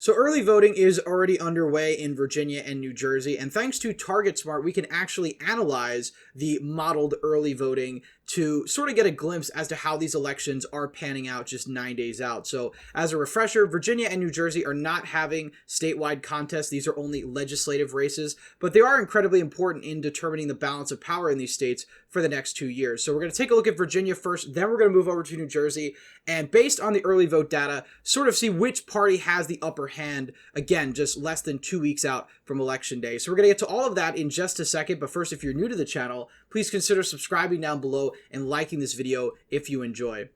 So early voting is already underway in Virginia and New Jersey, and thanks to TargetSmart, we can actually analyze the modeled early voting to sort of get a glimpse as to how these elections are panning out just 9 days out. So as a refresher, Virginia and New Jersey are not having statewide contests. These are only legislative races, but they are incredibly important in determining the balance of power in these states for the next 2 years. So we're going to take a look at Virginia first, then we're going to move over to New Jersey, and based on the early vote data, sort of see which party has the upper hand, again, just less than 2 weeks out from Election Day. So we're going to get to all of that in just a second, but first, if you're new to the channel, please consider subscribing down below and liking this video if you enjoy.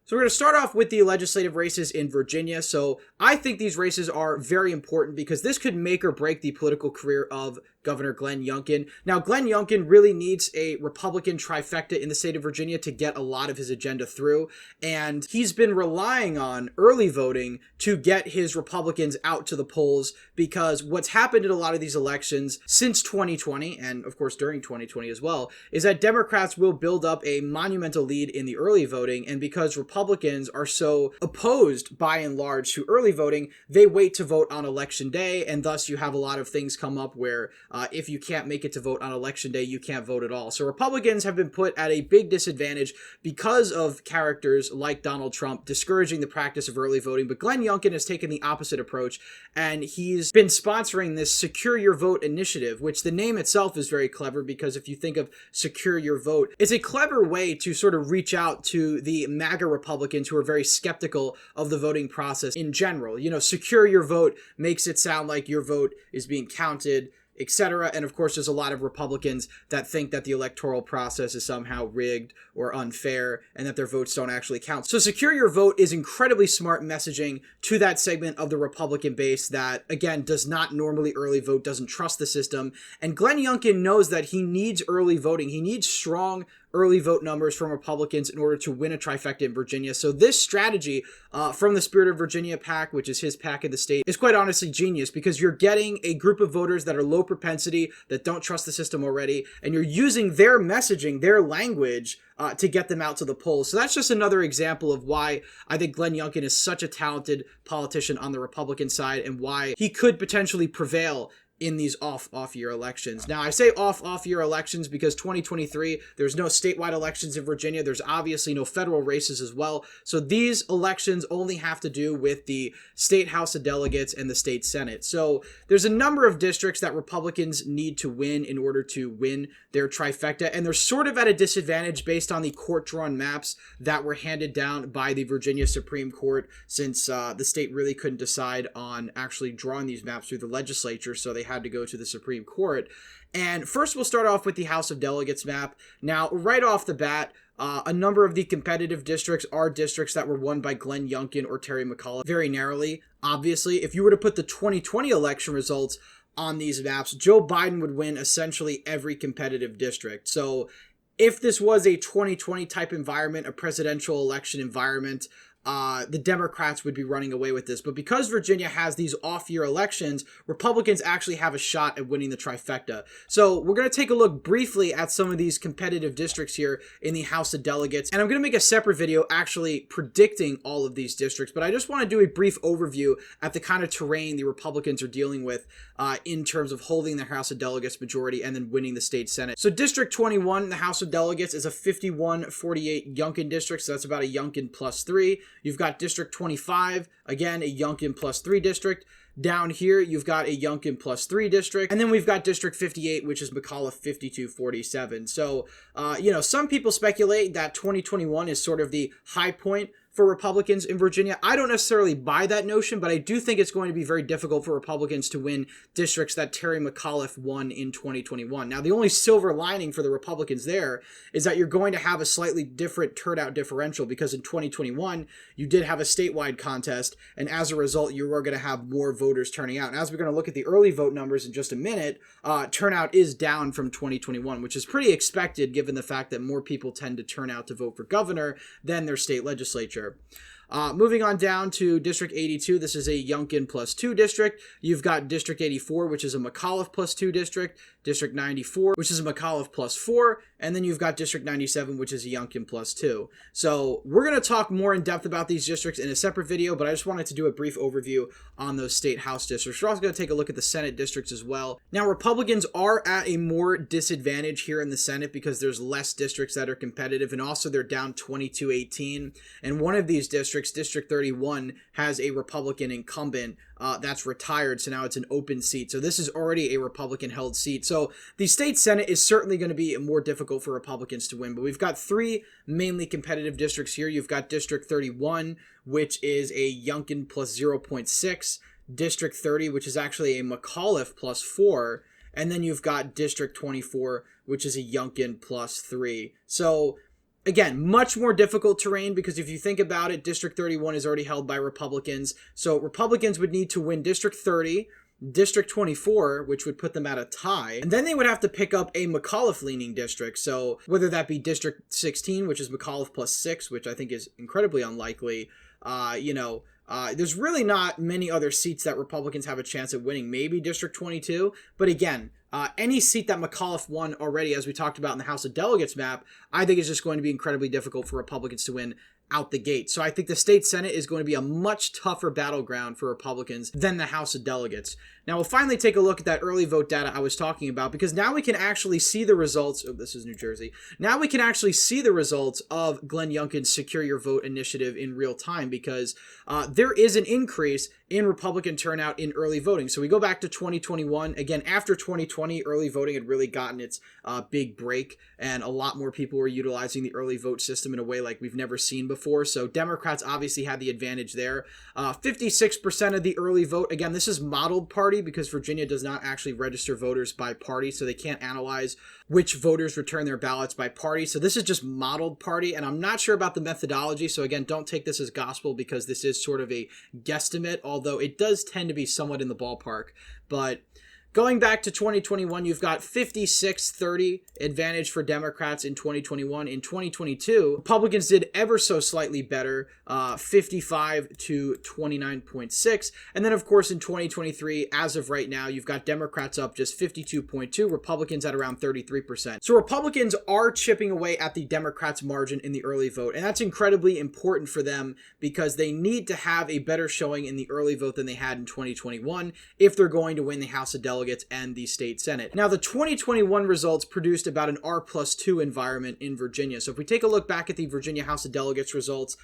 So we're going to start off with the legislative races in Virginia. So I think these races are very important because this could make or break the political career of Governor Glenn Youngkin. Now, Glenn Youngkin really needs a Republican trifecta in the state of Virginia to get a lot of his agenda through, and he's been relying on early voting to get his Republicans out to the polls, because what's happened in a lot of these elections since 2020, and of course during 2020 as well, is that Democrats will build up a monumental lead in the early voting, and because Republicans are so opposed by and large to early voting, they wait to vote on Election Day, and thus you have a lot of things come up where if you can't make it to vote on Election Day, you can't vote at all. So Republicans have been put at a big disadvantage because of characters like Donald Trump discouraging the practice of early voting. But Glenn Youngkin has taken the opposite approach, and he's been sponsoring this Secure Your Vote initiative, which the name itself is very clever, because if you think of Secure Your Vote, it's a clever way to sort of reach out to the MAGA Republicans who are very skeptical of the voting process in general. You know, Secure Your Vote makes it sound like your vote is being counted, etc. And of course, there's a lot of Republicans that think that the electoral process is somehow rigged or unfair and that their votes don't actually count. So Secure Your Vote is incredibly smart messaging to that segment of the Republican base that, again, does not normally early vote, doesn't trust the system. And Glenn Youngkin knows that he needs early voting. He needs strong early vote numbers from Republicans in order to win a trifecta in Virginia. So this strategy from the Spirit of Virginia PAC, which is his PAC in the state, is quite honestly genius, because you're getting a group of voters that are low propensity, that don't trust the system already, and you're using their messaging, their language, to get them out to the polls. So that's just another example of why I think Glenn Youngkin is such a talented politician on the Republican side, and why he could potentially prevail in these off-year elections. Now, I say off-year elections because 2023, there's no statewide elections in Virginia. There's obviously no federal races as well. So these elections only have to do with the state House of Delegates and the state Senate. So there's a number of districts that Republicans need to win in order to win their trifecta, and they're sort of at a disadvantage based on the court-drawn maps that were handed down by the Virginia Supreme Court, since the state really couldn't decide on actually drawing these maps through the legislature, so they had to go to the Supreme Court. And first, we'll start off with the House of Delegates map. Now, right off the bat, a number of the competitive districts are districts that were won by Glenn Youngkin or Terry McAuliffe very narrowly. Obviously, if you were to put the 2020 election results on these maps, Joe Biden would win essentially every competitive district. So if this was a 2020 type environment, a presidential election environment, the Democrats would be running away with this. But because Virginia has these off-year elections, Republicans actually have a shot at winning the trifecta. So we're going to take a look briefly at some of these competitive districts here in the House of Delegates. And I'm going to make a separate video actually predicting all of these districts. But I just want to do a brief overview at the kind of terrain the Republicans are dealing with in terms of holding the House of Delegates majority and then winning the state Senate. So District 21 in the House of Delegates is a 51-48 Youngkin district. So that's about a Youngkin +3. You've got District 25, again, a Youngkin +3 district. Down here, you've got a Youngkin +3 district. And then we've got District 58, which is McAuliffe 52-47. So, you know, some people speculate that 2021 is sort of the high point for Republicans in Virginia. I don't necessarily buy that notion, but I do think it's going to be very difficult for Republicans to win districts that Terry McAuliffe won in 2021. Now, the only silver lining for the Republicans there is that you're going to have a slightly different turnout differential, because in 2021, you did have a statewide contest, and as a result, you are going to have more voters turning out. And as we're going to look at the early vote numbers in just a minute, turnout is down from 2021, which is pretty expected given the fact that more people tend to turn out to vote for governor than their state legislature. Moving on down to District 82, this is a Youngkin +2 district. You've got District 84, which is a McAuliffe +2 district. District 94, which is a McAuliffe +4. And then you've got District 97, which is a Youngkin +2. So we're going to talk more in depth about these districts in a separate video, but I just wanted to do a brief overview on those state house districts. We're also going to take a look at the Senate districts as well. Now, Republicans are at a more disadvantage here in the Senate because there's less districts that are competitive, and also they're down 22-18. And one of these districts, District 31, has a Republican incumbent that's retired, so now it's an open seat. So this is already a Republican-held seat. So the state Senate is certainly going to be more difficult for Republicans to win, but we've got three mainly competitive districts here. You've got District 31, which is a Youngkin +0.6, District 30, which is actually a McAuliffe +4, and then you've got District 24, which is a Youngkin +3. So again, much more difficult terrain because if you think about it, District 31 is already held by Republicans. So Republicans would need to win District 30, District 24, which would put them at a tie. And then they would have to pick up a McAuliffe-leaning district. So whether that be District 16, which is McAuliffe +6, which I think is incredibly unlikely, there's really not many other seats that Republicans have a chance at winning. Maybe District 22, but again, any seat that McAuliffe won already, as we talked about in the House of Delegates map, I think is just going to be incredibly difficult for Republicans to win out the gate. So I think the state Senate is going to be a much tougher battleground for Republicans than the House of Delegates. Now we'll finally take a look at that early vote data I was talking about, because now we can actually see the results. Oh, this is New Jersey. Now we can actually see the results of Glenn Youngkin's Secure Your Vote initiative in real time, because there is an increase in Republican turnout in early voting. So we go back to 2021. Again, after 2020, early voting had really gotten its big break, and a lot more people were utilizing the early vote system in a way like we've never seen before. So Democrats obviously had the advantage there. 56% of the early vote. Again, this is modeled party because Virginia does not actually register voters by party, so they can't analyze which voters return their ballots by party. So this is just modeled party, and I'm not sure about the methodology. So again, don't take this as gospel because this is sort of a guesstimate, although it does tend to be somewhat in the ballpark. But going back to 2021, you've got 56-30 advantage for Democrats in 2021. In 2022, Republicans did ever so slightly better, 55 to 29.6. And then, of course, in 2023, as of right now, you've got Democrats up just 52.2, Republicans at around 33%. So Republicans are chipping away at the Democrats' margin in the early vote, and that's incredibly important for them because they need to have a better showing in the early vote than they had in 2021 if they're going to win the House of Delegates and the state Senate. Now, the 2021 results produced about an R+2 environment in Virginia. So if we take a look back at the Virginia House of Delegates results,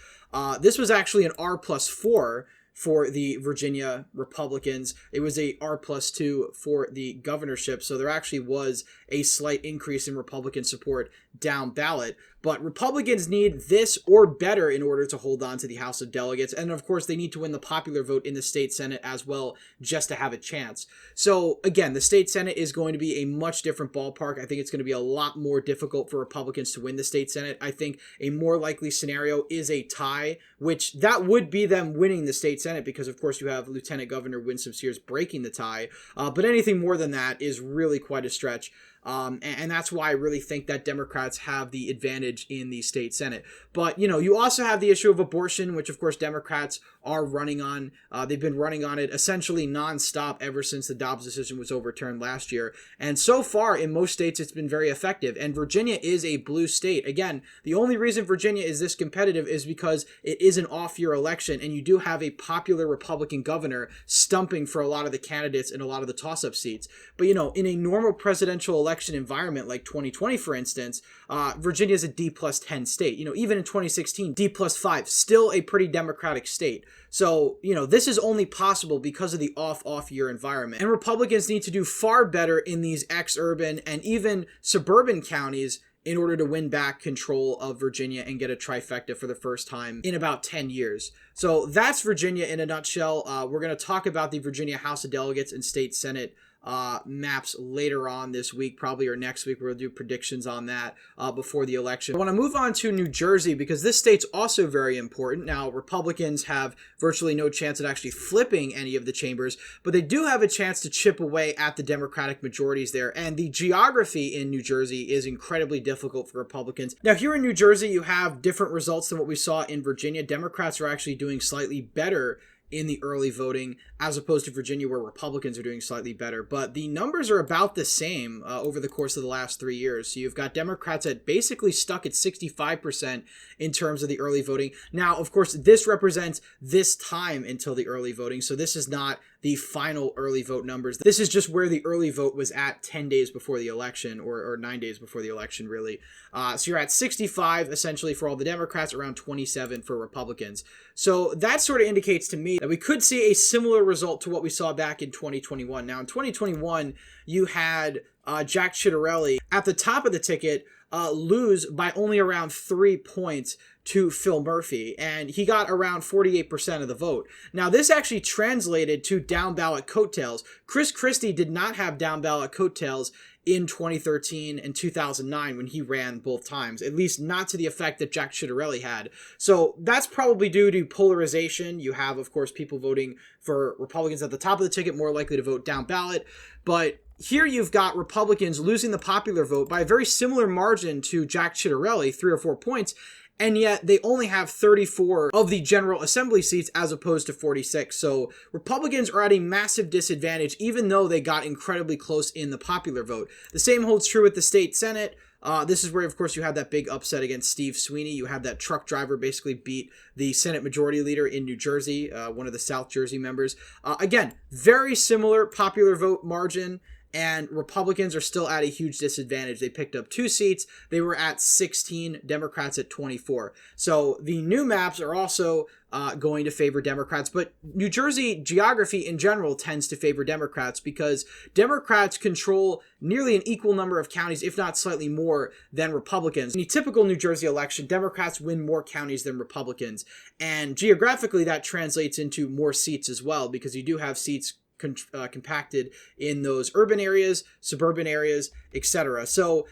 this was actually an R+4 for the Virginia Republicans. It was a R+2 for the governorship. So there actually was a slight increase in Republican support down ballot. But Republicans need this or better in order to hold on to the House of Delegates. And of course, they need to win the popular vote in the state Senate as well, just to have a chance. So again, the state Senate is going to be a much different ballpark. I think it's going to be a lot more difficult for Republicans to win the state Senate. I think a more likely scenario is a tie, which that would be them winning the state Senate because, of course, you have Lieutenant Governor Winsome Sears breaking the tie. But anything more than that is really quite a stretch. And that's why I really think that Democrats have the advantage in the state Senate. But, you also have the issue of abortion, which, of course, Democrats are running on. They've been running on it essentially nonstop ever since the Dobbs decision was overturned last year. And so far, in most states, it's been very effective. And Virginia is a blue state. Again, the only reason Virginia is this competitive is because it is an off-year election, and you do have a popular Republican governor stumping for a lot of the candidates in a lot of the toss-up seats. But, in a normal presidential election environment like 2020, for instance, Virginia is a D+10 state. Even in 2016, D+5, still a pretty Democratic state. So, this is only possible because of the off year environment. And Republicans need to do far better in these ex-urban and even suburban counties in order to win back control of Virginia and get a trifecta for the first time in about 10 years. So that's Virginia in a nutshell. We're going to talk about the Virginia House of Delegates and state Senate maps later on this week, probably, or next week. We'll do predictions on that before the election. I want to move on to New Jersey because this state's also very important. Now, Republicans have virtually no chance at actually flipping any of the chambers, but they do have a chance to chip away at the Democratic majorities there. And the geography in New Jersey is incredibly difficult for Republicans. Now, here in New Jersey, you have different results than what we saw in Virginia. Democrats are actually doing slightly better in the early voting as opposed to Virginia, where Republicans are doing slightly better. But the numbers are about the same over the course of the last 3 years. So you've got Democrats at basically stuck at 65% in terms of the early voting. Now, of course, this represents this time until the early voting. So this is not the final early vote numbers. This is just where the early vote was at 10 days before the election, or 9 days before the election, really. So you're at 65 essentially for all the Democrats, around 27 for Republicans. So that sort of indicates to me that we could see a similar result to what we saw back in 2021. Now, in 2021, you had Jack Ciattarelli at the top of the ticket lose by only around 3 points to Phil Murphy, and he got around 48% of the vote. Now, this actually translated to down-ballot coattails. Kristi did not have down-ballot coattails in 2013 and 2009 when he ran both times, at least not to the effect that Jack Ciattarelli had. So that's probably due to polarization. You have, of course, people voting for Republicans at the top of the ticket, more likely to vote down ballot. But here you've got Republicans losing the popular vote by a very similar margin to Jack Ciattarelli, 3 or 4 points, and yet they only have 34 of the General Assembly seats as opposed to 46. So Republicans are at a massive disadvantage, even though they got incredibly close in the popular vote. The same holds true with the state Senate. This is where, of course, you have that big upset against Steve Sweeney. You have that truck driver basically beat the Senate Majority Leader in New Jersey, one of the South Jersey members. Again, very similar popular vote margin, and Republicans are still at a huge disadvantage. They picked up 2 seats. They were at 16, Democrats at 24. So the new maps are also going to favor Democrats, but New Jersey geography in general tends to favor Democrats because Democrats control nearly an equal number of counties, if not slightly more, than Republicans. In a typical New Jersey election, Democrats win more counties than Republicans, and geographically that translates into more seats as well, because you do have seats compacted in those urban areas, suburban areas, etc. So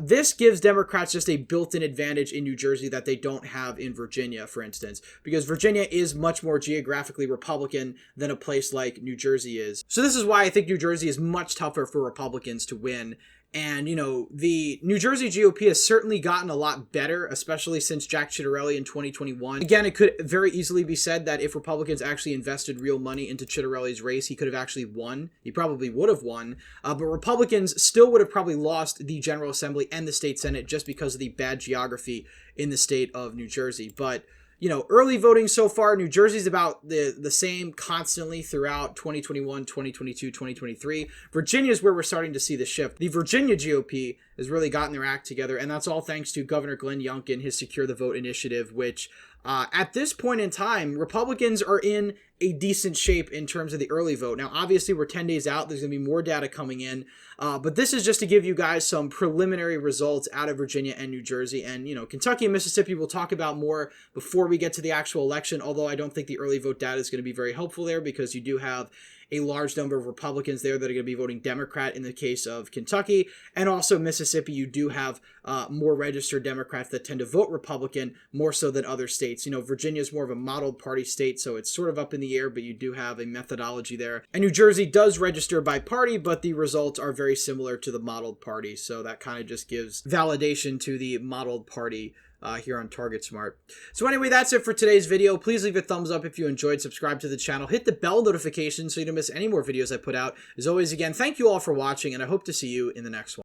this gives Democrats just a built-in advantage in New Jersey that they don't have in Virginia, for instance, because Virginia is much more geographically Republican than a place like New Jersey is. So this is why I think New Jersey is much tougher for Republicans to win. And, you know, the New Jersey GOP has certainly gotten a lot better, especially since Jack Ciattarelli in 2021. Again, it could very easily be said that if Republicans actually invested real money into Ciattarelli's race, he could have actually won. He probably would have won. But Republicans still would have probably lost the General Assembly and the state Senate just because of the bad geography in the state of New Jersey. But you know, early voting so far, New Jersey's about the same constantly throughout 2021, 2022, 2023. Virginia is where we're starting to see the shift. The Virginia GOP has really gotten their act together, and that's all thanks to Governor Glenn Youngkin, his Secure the Vote initiative, which at this point in time, Republicans are in a decent shape in terms of the early vote. Now, obviously, we're 10 days out. There's going to be more data coming in. But this is just to give you guys some preliminary results out of Virginia and New Jersey. And, you know, Kentucky and Mississippi we'll talk about more before we get to the actual election, although I don't think the early vote data is going to be very helpful there because you do have a large number of Republicans there that are going to be voting Democrat in the case of Kentucky. And also Mississippi, you do have more registered Democrats that tend to vote Republican more so than other states. You know, Virginia is more of a modeled party state, so it's sort of up in the air, but you do have a methodology there. And New Jersey does register by party, but the results are very similar to the modeled party. So that kind of just gives validation to the modeled party here on Target Smart. So anyway, that's it for today's video. Please leave a thumbs up if you enjoyed, subscribe to the channel, hit the bell notification so you don't miss any more videos I put out. As always, again, thank you all for watching, and I hope to see you in the next one.